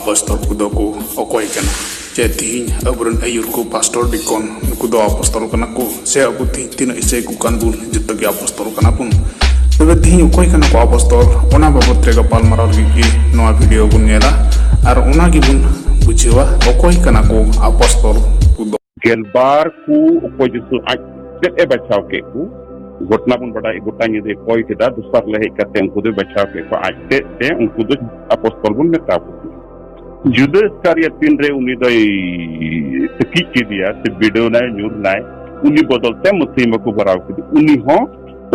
apostol kudo ko okoy kana che tin aburan ayur ko pastor dikon kudo apostol kana ko se aku tin ise ku kanbul jitto ge apostol kana pun tebe tin okoy kana ko apostol ona babotre ga palmaral gi no video bun nela ar ona gi bun bujewa okoy kana ko apostol kudo gelbar ku okoy jisu aj det e bachao ke ku घटना बन बड़ा गोटांग दे कोई के दा दूसर ले करते उनको दे बचाव के को आज ते उनको दे अपोस्तल बन में ताप जुदे कार्य तीन रे उन्हीं दो तकी की दिया से वीडियो ना न्यूज़ ना उन्हीं बदलते मुस्लिम को बराव की उन्हीं हो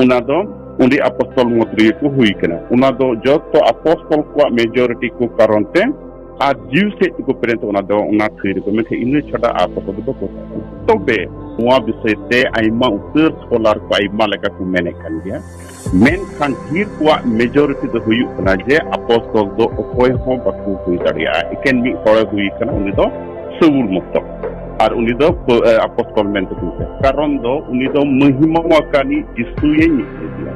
उन्हें दो उन्हीं अपोस्तल मुद्री को हुई करना उन्हें दो जो तो अपोस्तल को मेजॉरिटी को कारणते आज जीव से को पेरेंट उन्हें दो उन्हें खरीद को में थे इन्हें छोटा अपोस्तल दो को तो बे वहाँ विषय ते आइमा उत्तर स्कॉलर को आइमा लगा को मैंने कर दिया मेन कंट्रीर को मेजॉरिटी तो हुई करना जे अपोस्तल दो कोई हो बकु हुई दरिया इकेन भी थोड़ा हुई करना उन्हें दो सबूर मुक्त और उन्हें दो अपोस्तल में तो कुछ कारण दो उन्हें दो महिमा वाकानी जिसु ये निकले दिया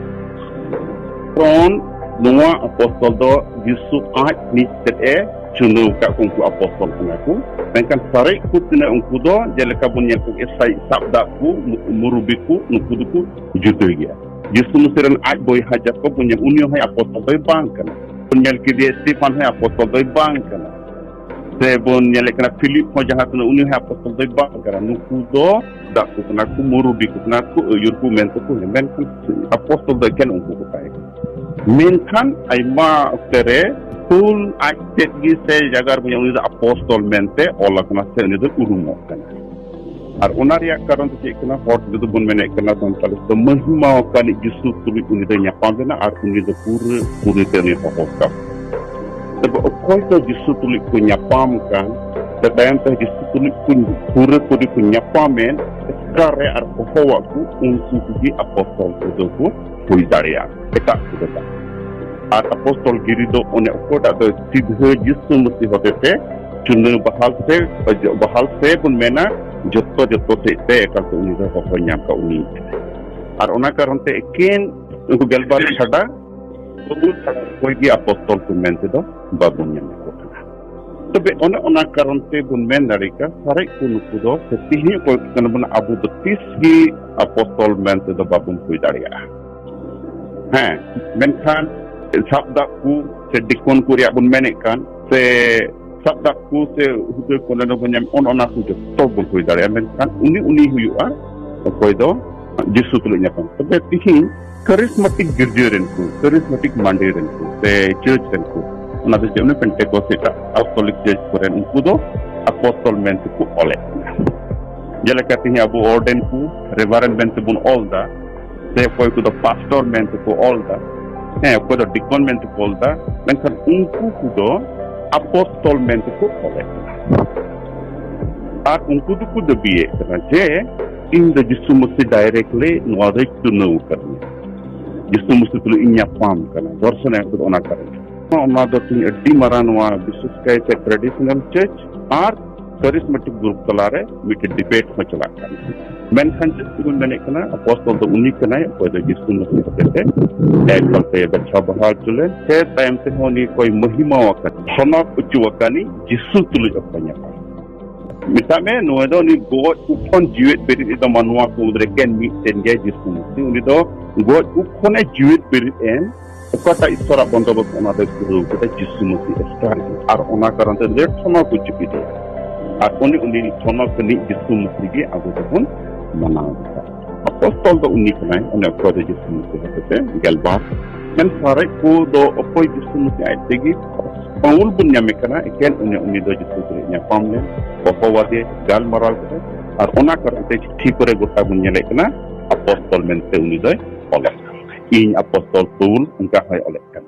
कौन नवा अपोस्तल दो जिसु आज निकले चुनु का उनको अपोस्तल को Mengkan sarai ku tina ungku do jalaka bunya ku esai sabda ku murubiku nukuduku judo ya. Justru musiran aj boy hajat ko punya unio hai apostol doy bangkan. Punya ki Stefan hai apostol doy bangkan. Sebon nyalekana Philip ho jahat na unio hai apostol doy bangkan. Nukudo dak ku na ku murubiku na ku yurku mento ku mengkan apostol doy ken ungku ku pai. Mengkan ai ma tere full acted gi se jagar punya unit apostol mente ola kana se unit urumo kana ar onaria karon te kana hot du bun mene kana ton tal to mahima kali jisu tuli unit nya pamena ar unit pure te ni hoka tebe koi to jisu tuli ku nya pam kan te dayam te jisu tuli ku nya pamen kare ar howa ku unsu gi apostol ku daria eta ku R apostol girido one okoda do sidhe jisu musti hote te chunne bahal se pun mena jotto se te ka to uni do ko nyam ka uni ar ona karon te ken ko gelbar chada koi gi apostol pun mente do babun nyam ko tobe ona karon te bun men darika sare kun kudo se tihi ko kan bun abu 32 gi apostol mente do babun koi daria ha menkan sabdaku se dikon kuriya bun menekan se sabdaku se hudu kono banyam ona hudu to bun koi dare menkan uni huyua koi do jisu tulunya kan tapi tihin charismatic girjeren ku charismatic manderen ku se church kan ku ona de jemne pentecost apostolic church koren ku do apostol ment ku ole jela katini abu orden ku reverend ment bun olda se koi ku do pastor ment ku olda ko do dikon polda menkan unku kudo apostol ko ole at unku du kudo biye kana je in the jisu musti directly no right to know karne jisu musti tu inya pam kana dorsana ko ona karne ona do tin eddi maranwa bisus kai se traditional church or charismatic group talare mit debate ho chala karne menkan jisu mene kana apostol do uni kana ko do jisu musti te एक कल्पे बच्चा बहार चले से time से होनी कोई महिमा वक्त सोना कुछ वकानी जिसु तुलु अपने मिता में नोएडो नि गोड उपन जीवित बेरित इदम मनवा को उधर कैन मीट तेंगे जिसु मुक्ति उन्हीं तो गोड उपने जीवित बेरित एन उकता इस्तरा बंदोबस्त ओना दे गुरु के जिसु मुक्ति स्टार और ओना कारण ते लेट सोना कुछ भी दे और उन्हीं सोना कनी जिसु मुक्ति के आगो तक मनाओ apostol do unik na ona ko de jisu musti te galbar men sare ko do opoi jisu musti ai tegi paul bunya mekana eken uni do jisu te nya pamle ko wade gal maral te ar ona karante ঠিক করে গোটা bunya lekana apostol men te uni do ole in apostol paul unka hay ole kan